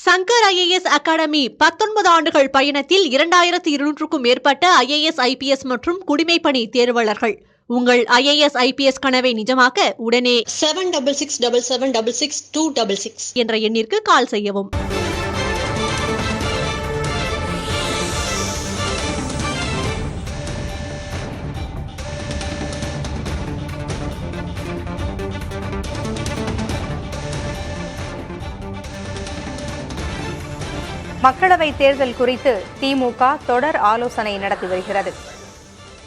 Shankar IAS academy 19 ஆண்டுகள் பயணத்தில் 2200க்கும் மேற்பட்ட IAS IPS மற்றும் குடிமைப்பணி தேர்வாளர்கள். உங்கள் IAS IPS கனவை நிஜமாக்க உடனே 7677766266 என்ற எண்ணிற்கு கால் செய்யவும். மக்களவைத் தேர்தல் குறித்து திமுக தொடர் ஆலோசனை நடத்தி வருகிறது.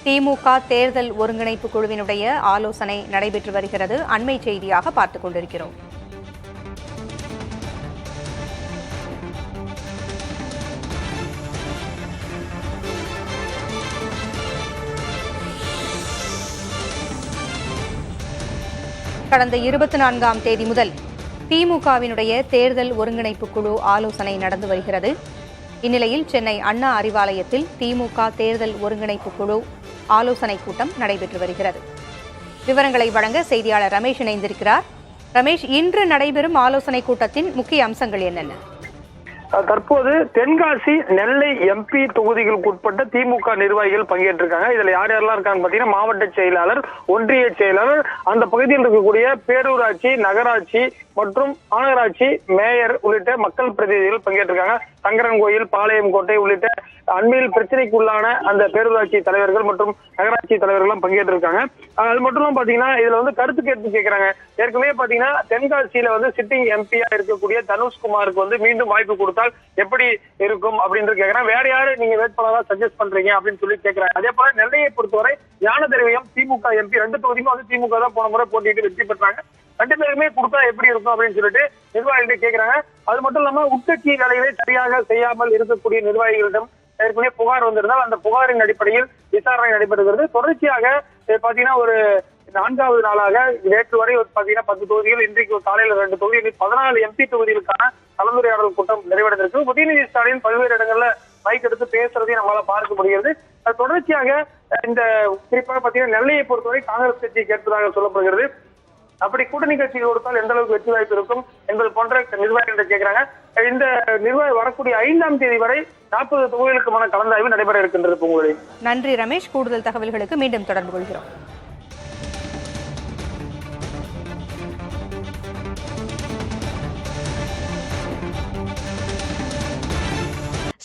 திமுக தேர்தல் ஒருங்கிணைப்பு குழுவினுடைய ஆலோசனை நடைபெற்று வருகிறது. அண்மை செய்தியாக பார்த்துக் கொண்டிருக்கிறோம். கடந்த 24ஆம் தேதி முதல் திமுகவினுடைய தேர்தல் ஒருங்கிணைப்பு குழு ஆலோசனை நடந்து வருகிறது. இந்நிலையில் சென்னை அண்ணா அறிவாலயத்தில் திமுக தேர்தல் ஒருங்கிணைப்பு குழு ஆலோசனை கூட்டம் நடைபெற்று வருகிறது. விவரங்களை வழங்க செய்தியாளர் ரமேஷ் இணைந்திருக்கிறார். ரமேஷ், இன்று நடைபெறும் ஆலோசனை கூட்டத்தின் முக்கிய அம்சங்கள் என்னென்ன? தற்போது தென்காசி, நெல்லை MP தொகுதிகளுக்கு உட்பட்ட திமுக நிர்வாகிகள் பங்கேற்றிருக்காங்க. இதுல யார் யாரெல்லாம் இருக்காங்க பாத்தீங்கன்னா, மாவட்ட செயலாளர், ஒன்றிய செயலாளர், அந்த பகுதியில் இருக்கக்கூடிய பேரூராட்சி, நகராட்சி மற்றும் மாநகராட்சி மேயர் உள்ளிட்ட மக்கள் பிரதிநிதிகள் பங்கேற்றிருக்காங்க. சங்கரன்கோயில், பாளையங்கோட்டை உள்ளிட்ட அண்மையில் பிரச்சனைக்குள்ளான அந்த பேரூராட்சி தலைவர்கள் மற்றும் நகராட்சி தலைவர்கள் பங்கேற்றிருக்காங்க. அது மட்டும் பாத்தீங்கன்னா, இதுல கருத்து கேட்டு கேட்கிறாங்க. ஏற்கனவே பாத்தீங்கன்னா தென்காசியில சிட்டிங் MP இருக்கக்கூடிய தனுஷ்குமாருக்கு மீண்டும் வாய்ப்பு கொடுத்தால் எப்படி இருக்கும் அப்படின்னு கேட்கிறாங்க. வேற யாரு நீங்க வேட்பாளரா சஜஸ்ட் பண்றீங்க அப்படின்னு சொல்லி கேட்கிறாங்க. அதே போல நெல்லையை பொறுத்தவரை ஞான திரவியம் திமுக MP 2 தொகுதியும் திமுக தான் போன முறை போட்டிட்டு வெற்றி பெற்றாங்க. 2 பேருமே கொடுத்தா எப்படி இருக்கும் அப்படின்னு சொல்லிட்டு நிர்வாகிகிட்ட கேட்கிறாங்க. அது மட்டும் இல்லாம உட்கட்சி வேலைகளை சரியாக செய்யாமல் இருக்கக்கூடிய நிர்வாகிகளிடம் ஏற்கனவே புகார் வந்திருந்தால் அந்த புகாரின் அடிப்படையில் விசாரணை நடைபெறுகிறது. தொடர்ச்சியாக பாத்தீங்கன்னா ஒரு 4வது நாளாக நேற்று வரை பாத்தீங்கன்னா 10 தொகுதிகள், இன்றைக்கு காலையில் 2 தொகுதிகள், 14 MP தொகுதிகளுக்கான கலந்துரையாடல் கூட்டம் நிறைவடைந்திருக்கு. உதயநிதி ஸ்டாலின் பல்வேறு இடங்கள்ல மைக் எடுத்து பேசுறதையும் நம்மளால பார்க்க முடிகிறது. அது தொடர்ச்சியாக இந்த குறிப்பாக பாத்தீங்கன்னா நெல்லையை பொறுத்தவரை காங்கிரஸ் கட்சி கேட்பதாக சொல்லப்படுகிறது. அப்படி கூட்டணி கட்சிகள் கொடுத்தால் எந்த அளவுக்கு வெற்றி வாய்ப்பு இருக்கும் என்பது போன்ற நிர்வாகிகள் கேட்கிறாங்க. இந்த நிர்வாகி வரக்கூடிய 5ஆம் தேதி வரை 40 தொகுதிகளுக்குமான கலந்தாய்வு நடைபெற இருக்கின்றது. உங்களுடைய நன்றி ரமேஷ். கூடுதல் தகவல்களுக்கு மீண்டும் தொடர்பு கொள்கிறோம்.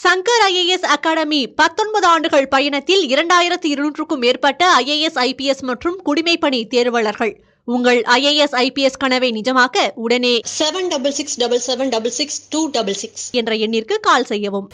சங்கர் IAS அகாடமி 19 ஆண்டுகள் பயணத்தில் 2200க்கும் மேற்பட்ட IAS IPS மற்றும் குடிமைப்பணி தேர்வாளர்கள். உங்கள் IAS IPS கனவை நிஜமாக்க உடனே 7677766266 என்ற எண்ணிற்கு கால் செய்யவும்.